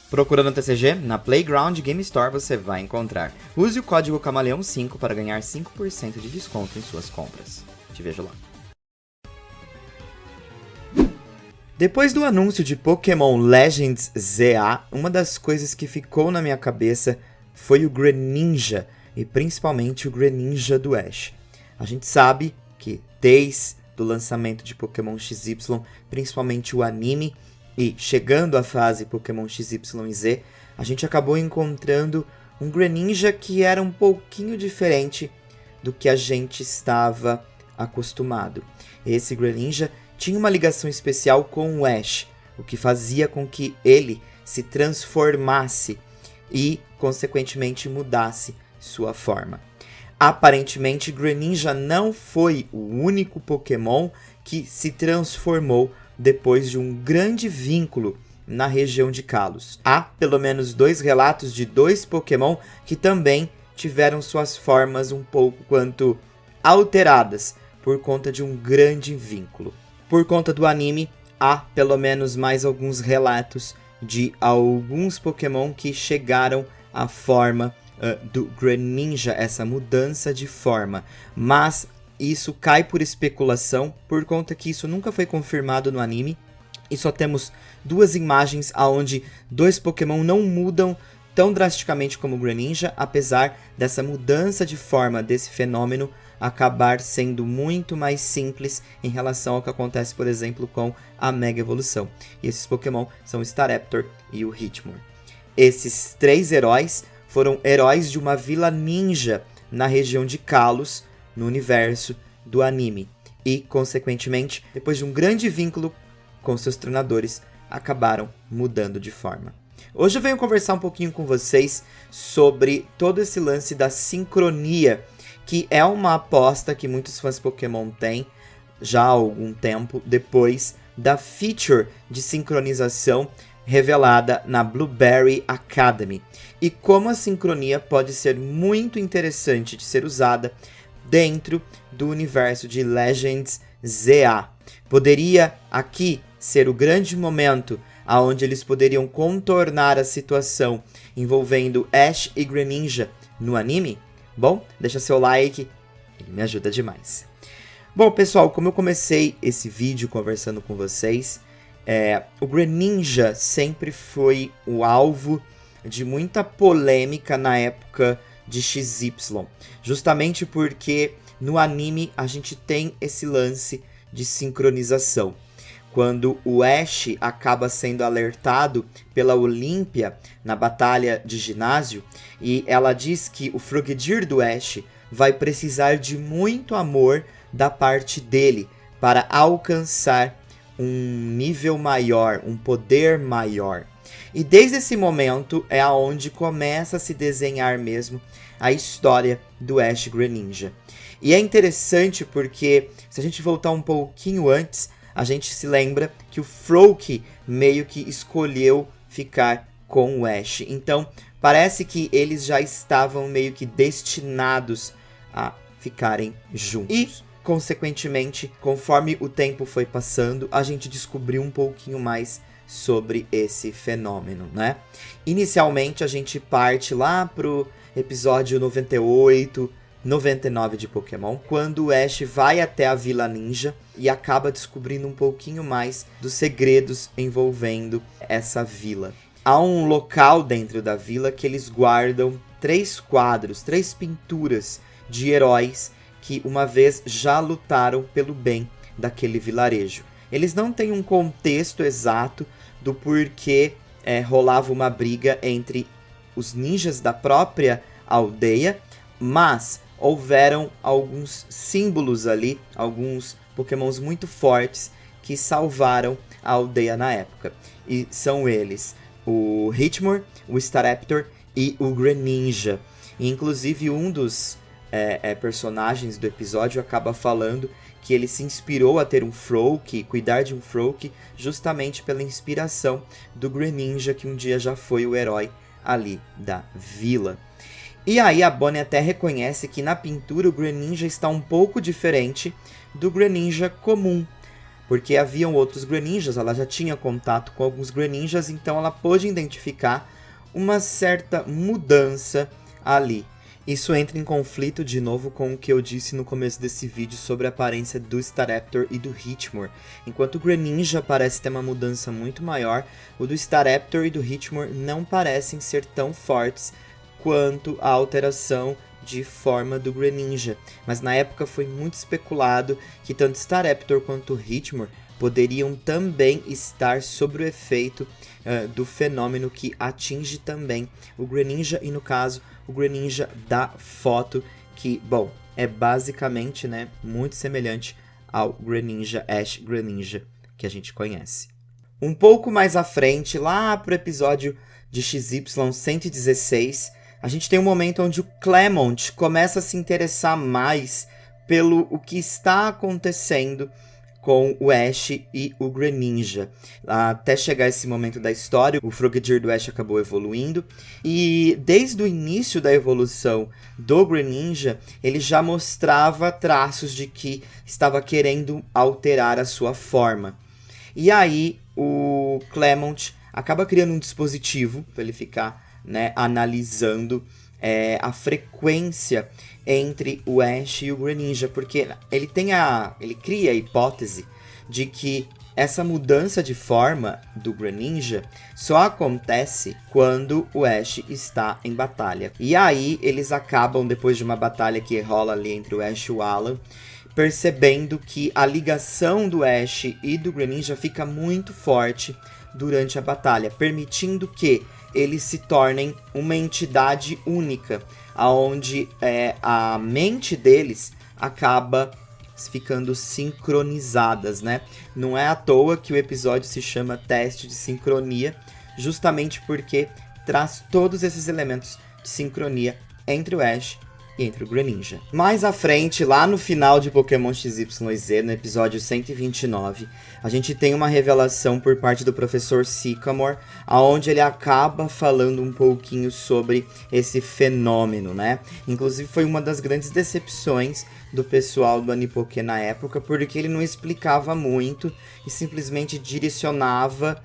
Procurando TCG? Na Playground Game Store você vai encontrar. Use o código Camaleão5 para ganhar 5% de desconto em suas compras. Te vejo lá. Depois do anúncio de Pokémon Legends ZA, uma das coisas que ficou na minha cabeça foi o Greninja, e principalmente o Greninja do Ash. A gente sabe que desde o lançamento de Pokémon XY, principalmente o anime, e chegando à fase Pokémon XY e Z, a gente acabou encontrando um Greninja que era um pouquinho diferente do que a gente estava acostumado. Esse Greninja tinha uma ligação especial com o Ash, o que fazia com que ele se transformasse e, consequentemente, mudasse sua forma. Aparentemente, Greninja não foi o único Pokémon que se transformou depois de um grande vínculo na região de Kalos. Há pelo menos 2 relatos de 2 Pokémon que também tiveram suas formas um pouco quanto alteradas por conta de um grande vínculo. Por conta do anime, há pelo menos mais alguns relatos de alguns Pokémon que chegaram à forma do Greninja, essa mudança de forma. Mas isso cai por especulação, por conta que isso nunca foi confirmado no anime. E só temos 2 imagens onde 2 Pokémon não mudam tão drasticamente como o Greninja, apesar dessa mudança de forma desse fenômeno acabar sendo muito mais simples em relação ao que acontece, por exemplo, com a Mega Evolução. E esses Pokémon são o Staraptor e o Hitmon. Esses 3 heróis foram heróis de uma vila ninja na região de Kalos, no universo do anime. E, consequentemente, depois de um grande vínculo com seus treinadores, acabaram mudando de forma. Hoje eu venho conversar um pouquinho com vocês sobre todo esse lance da sincronia, que é uma aposta que muitos fãs Pokémon têm já há algum tempo, depois da feature de sincronização revelada na Blueberry Academy. E como a sincronia pode ser muito interessante de ser usada dentro do universo de Legends ZA. Poderia aqui ser o grande momento onde eles poderiam contornar a situação envolvendo Ash e Greninja no anime? Bom, deixa seu like, ele me ajuda demais. Bom, pessoal, como eu comecei esse vídeo conversando com vocês, o Greninja sempre foi o alvo de muita polêmica na época de XY, justamente porque no anime a gente tem esse lance de sincronização. Quando o Ash acaba sendo alertado pela Olímpia na batalha de ginásio, e ela diz que o Frogadier do Ash vai precisar de muito amor da parte dele para alcançar um nível maior, um poder maior. E desde esse momento é aonde começa a se desenhar mesmo a história do Ash Greninja. E é interessante porque, se a gente voltar um pouquinho antes, a gente se lembra que o Froakie meio que escolheu ficar com o Ash. Então, parece que eles já estavam meio que destinados a ficarem juntos. E, consequentemente, conforme o tempo foi passando, a gente descobriu um pouquinho mais sobre esse fenômeno, né? Inicialmente, a gente parte lá pro episódio 98, 99 de Pokémon, quando o Ash vai até a Vila Ninja e acaba descobrindo um pouquinho mais dos segredos envolvendo essa vila. Há um local dentro da vila que eles guardam 3 quadros, 3 pinturas de heróis que uma vez já lutaram pelo bem daquele vilarejo. Eles não têm um contexto exato do porquê rolava uma briga entre os ninjas da própria aldeia, mas houveram alguns símbolos ali, alguns Pokémons muito fortes que salvaram a aldeia na época. E são eles o Hitmon, o Staraptor e o Greninja. E, inclusive, um dos personagens do episódio acaba falando que ele se inspirou a ter um Froakie, cuidar de um Froakie, justamente pela inspiração do Greninja, que um dia já foi o herói ali da vila. E aí a Bonnie até reconhece que na pintura o Greninja está um pouco diferente do Greninja comum. porque haviam outros Greninjas, ela já tinha contato com alguns Greninjas, então ela pôde identificar uma certa mudança ali. Isso entra em conflito de novo com o que eu disse no começo desse vídeo sobre a aparência do Staraptor e do Hitmore. Enquanto o Greninja parece ter uma mudança muito maior, o do Staraptor e do Hitmore não parecem ser tão fortes quanto a alteração de forma do Greninja. Mas na época foi muito especulado que tanto Staraptor quanto o Hitmore poderiam também estar sob o efeito do fenômeno que atinge também o Greninja, e no caso, o Greninja da foto, que, bom, é basicamente, né, muito semelhante ao Greninja Ash Greninja que a gente conhece. Um pouco mais à frente, lá pro episódio de XY 116, a gente tem um momento onde o Clemont começa a se interessar mais pelo o que está acontecendo com o Ash e o Greninja. Até chegar esse momento da história, o Frogadier do Ash acabou evoluindo, e desde o início da evolução do Greninja, ele já mostrava traços de que estava querendo alterar a sua forma. E aí o Clemont acaba criando um dispositivo para ele ficar, né, analisando a frequência entre o Ash e o Greninja, porque ele cria a hipótese de que essa mudança de forma do Greninja só acontece quando o Ash está em batalha. E aí eles acabam, depois de uma batalha que rola ali entre o Ash e o Alan, percebendo que a ligação do Ash e do Greninja fica muito forte durante a batalha, permitindo que eles se tornem uma entidade única, onde a mente deles acaba ficando sincronizadas, né? Não é à toa que o episódio se chama Teste de Sincronia, justamente porque traz todos esses elementos de sincronia entre o Ash e entre o Greninja. Mais à frente, lá no final de Pokémon XYZ, no episódio 129, a gente tem uma revelação por parte do Professor Sycamore, onde ele acaba falando um pouquinho sobre esse fenômeno, né? Inclusive foi uma das grandes decepções do pessoal do Anipoké na época, porque ele não explicava muito e simplesmente direcionava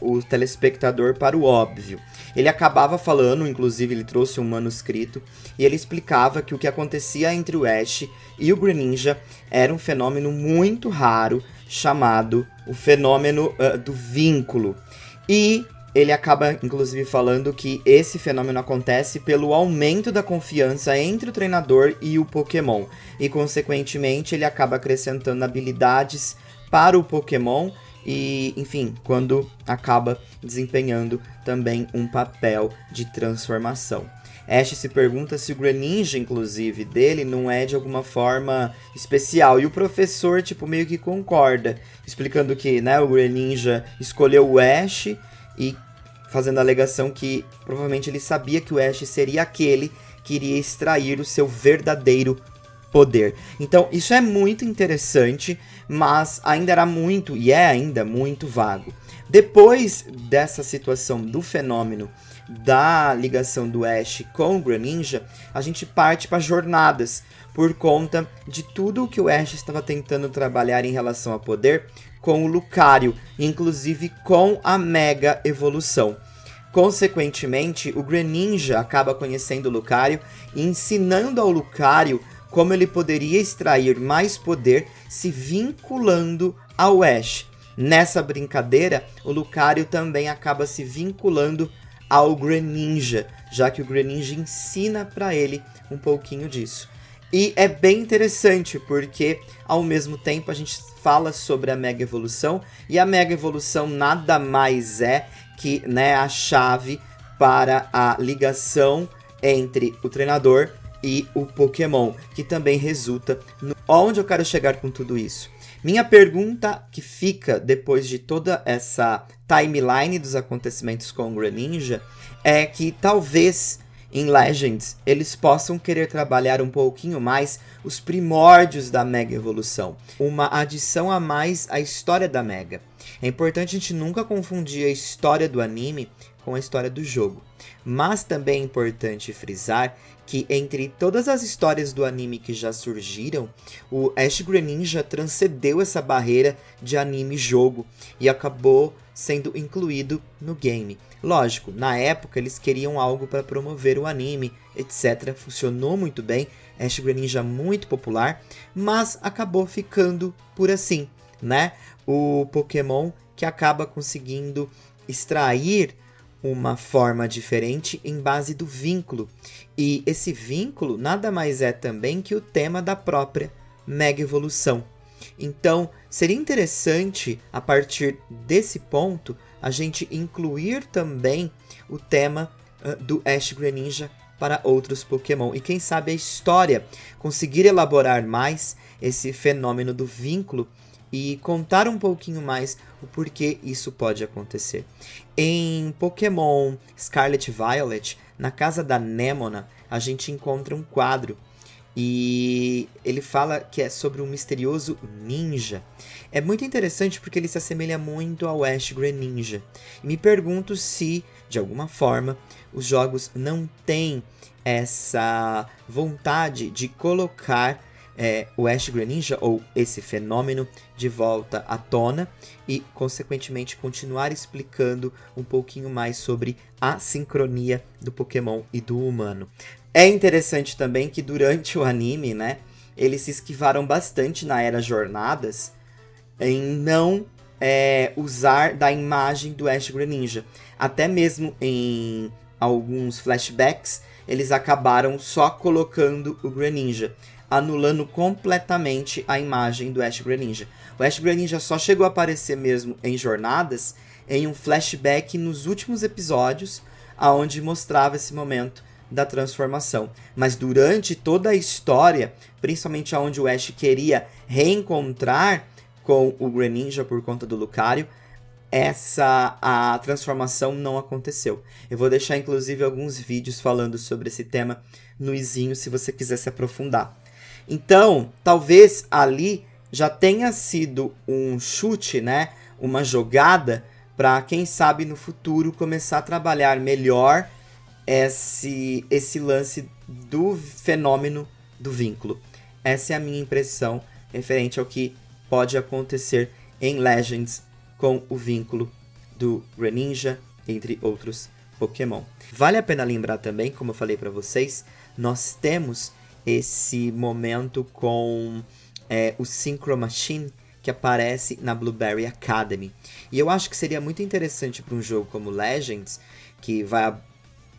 o telespectador para o óbvio. Ele acabava falando, inclusive ele trouxe um manuscrito, e ele explicava que o que acontecia entre o Ash e o Greninja era um fenômeno muito raro, chamado o fenômeno do vínculo. E ele acaba, inclusive, falando que esse fenômeno acontece pelo aumento da confiança entre o treinador e o Pokémon. E, consequentemente, ele acaba acrescentando habilidades para o Pokémon e, enfim, quando acaba desempenhando também um papel de transformação. Ash se pergunta se o Greninja, inclusive, dele não é de alguma forma especial. E o professor, meio que concorda, explicando que, né, o Greninja escolheu o Ash e fazendo a alegação que provavelmente ele sabia que o Ash seria aquele que iria extrair o seu verdadeiro poder. Então, isso é muito interessante, mas ainda era muito, e é ainda muito vago. Depois dessa situação do fenômeno da ligação do Ash com o Greninja, a gente parte para jornadas, por conta de tudo o que o Ash estava tentando trabalhar em relação a poder com o Lucario, inclusive com a Mega Evolução. Consequentemente, o Greninja acaba conhecendo o Lucario e ensinando ao Lucario como ele poderia extrair mais poder se vinculando ao Ash. Nessa brincadeira, o Lucario também acaba se vinculando ao Greninja, já que o Greninja ensina para ele um pouquinho disso. E é bem interessante, porque ao mesmo tempo a gente fala sobre a Mega Evolução, e a Mega Evolução nada mais é que, né, a chave para a ligação entre o treinador e o Pokémon, que também resulta no... Onde eu quero chegar com tudo isso? Minha pergunta que fica depois de toda essa timeline dos acontecimentos com o Greninja é que talvez em Legends eles possam querer trabalhar um pouquinho mais os primórdios da Mega Evolução, uma adição a mais à história da Mega. É importante a gente nunca confundir a história do anime com a história do jogo. Mas também é importante frisar que entre todas as histórias do anime que já surgiram, o Ash Greninja transcendeu essa barreira de anime-jogo e acabou sendo incluído no game. Lógico, na época eles queriam algo para promover o anime, etc. Funcionou muito bem, Ash Greninja muito popular, mas acabou ficando por assim, né? O Pokémon que acaba conseguindo extrair uma forma diferente em base do vínculo. E esse vínculo nada mais é também que o tema da própria Mega Evolução. Então, seria interessante, a partir desse ponto, a gente incluir também o tema do Ash Greninja para outros Pokémon. E quem sabe a história conseguir elaborar mais esse fenômeno do vínculo e contar um pouquinho mais o porquê isso pode acontecer. Em Pokémon Scarlet Violet, na casa da Nemona, a gente encontra um quadro e ele fala que é sobre um misterioso ninja. É muito interessante porque ele se assemelha muito ao Ash Greninja. E me pergunto se, de alguma forma, os jogos não têm essa vontade de colocar o Ash Greninja, ou esse fenômeno, de volta à tona e, consequentemente, continuar explicando um pouquinho mais sobre a sincronia do Pokémon e do humano. É interessante também que durante o anime, né, eles se esquivaram bastante na era Jornadas em não usar da imagem do Ash Greninja. Até mesmo em alguns flashbacks, eles acabaram só colocando o Greninja, anulando completamente a imagem do Ash Greninja. O Ash Greninja só chegou a aparecer mesmo em Jornadas, em um flashback nos últimos episódios, aonde mostrava esse momento da transformação. Mas durante toda a história, principalmente aonde o Ash queria reencontrar com o Greninja por conta do Lucario, a transformação não aconteceu. Eu vou deixar inclusive alguns vídeos falando sobre esse tema no izinho, se você quiser se aprofundar. Então, talvez ali já tenha sido um chute, né? Uma jogada para, quem sabe, no futuro começar a trabalhar melhor esse lance do fenômeno do vínculo. Essa é a minha impressão referente ao que pode acontecer em Legends com o vínculo do Greninja, entre outros Pokémon. Vale a pena lembrar também, como eu falei para vocês, nós temos esse momento com o Synchro Machine, que aparece na Blueberry Academy. E eu acho que seria muito interessante para um jogo como Legends, que vai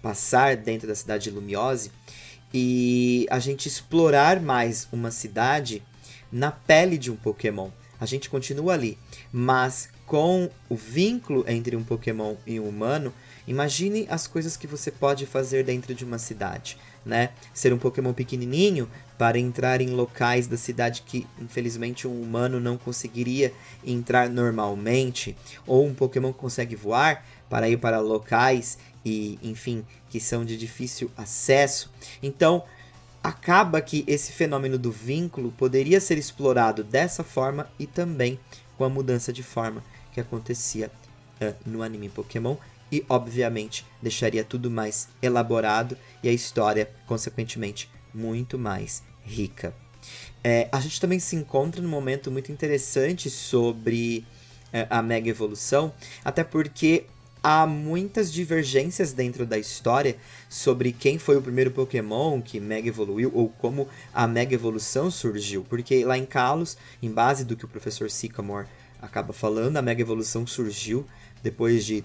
passar dentro da cidade de Lumiose, e a gente explorar mais uma cidade na pele de um Pokémon. A gente continua ali, mas com o vínculo entre um Pokémon e um humano, imagine as coisas que você pode fazer dentro de uma cidade, né? Ser um Pokémon pequenininho para entrar em locais da cidade que, infelizmente, um humano não conseguiria entrar normalmente, ou um Pokémon que consegue voar para ir para locais e, enfim, que são de difícil acesso. Então, acaba que esse fenômeno do vínculo poderia ser explorado dessa forma e também com a mudança de forma que acontecia no anime Pokémon, e obviamente deixaria tudo mais elaborado e a história, consequentemente, muito mais rica. A gente também se encontra num momento muito interessante sobre a Mega Evolução, até porque há muitas divergências dentro da história sobre quem foi o primeiro Pokémon que Mega evoluiu ou como a Mega Evolução surgiu. Porque lá em Kalos, em base do que o professor Sycamore acaba falando, a Mega Evolução surgiu depois de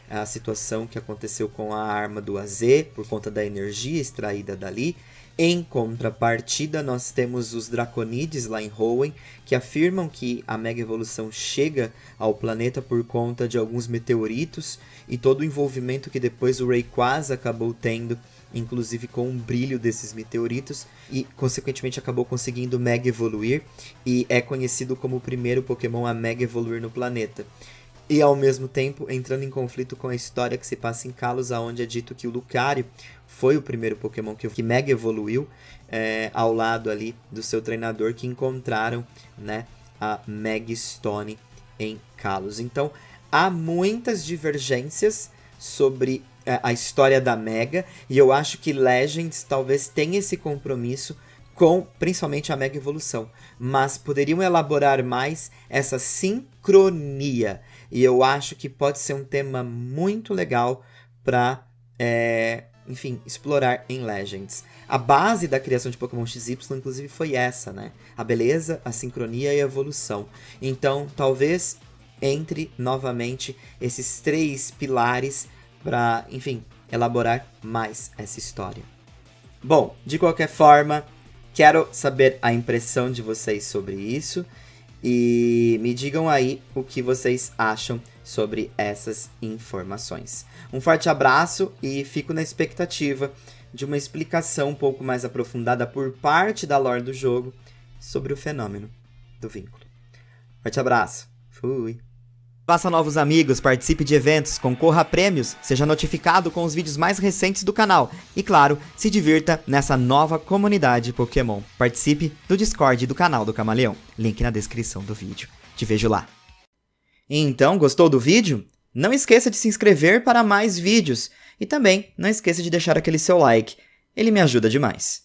a situação que aconteceu com a arma do AZ, por conta da energia extraída dali. Em contrapartida, nós temos os Draconides lá em Hoenn, que afirmam que a Mega Evolução chega ao planeta por conta de alguns meteoritos e todo o envolvimento que depois o Rayquaza acabou tendo, inclusive com o brilho desses meteoritos, e consequentemente acabou conseguindo Mega evoluir, e é conhecido como o primeiro Pokémon a Mega evoluir no planeta. E ao mesmo tempo entrando em conflito com a história que se passa em Kalos, onde é dito que o Lucario foi o primeiro Pokémon que Mega evoluiu, ao lado ali do seu treinador, que encontraram, né, a Mega Stone em Kalos. Então há muitas divergências sobre a história da Mega, e eu acho que Legends talvez tenha esse compromisso com principalmente a Mega Evolução, mas poderiam elaborar mais essa sincronia, e eu acho que pode ser um tema muito legal para, enfim, explorar em Legends. A base da criação de Pokémon XY, inclusive, foi essa, né? A beleza, a sincronia e a evolução. Então, talvez entre novamente esses 3 pilares para, enfim, elaborar mais essa história. Bom, de qualquer forma, quero saber a impressão de vocês sobre isso e me digam aí o que vocês acham sobre essas informações. Um forte abraço e fico na expectativa de uma explicação um pouco mais aprofundada por parte da lore do jogo sobre o fenômeno do vínculo. Forte abraço. Fui. Faça novos amigos, participe de eventos, concorra a prêmios, seja notificado com os vídeos mais recentes do canal e, claro, se divirta nessa nova comunidade Pokémon. Participe do Discord do canal do Camaleão, link na descrição do vídeo. Te vejo lá. Então, gostou do vídeo? Não esqueça de se inscrever para mais vídeos e também não esqueça de deixar aquele seu like, ele me ajuda demais.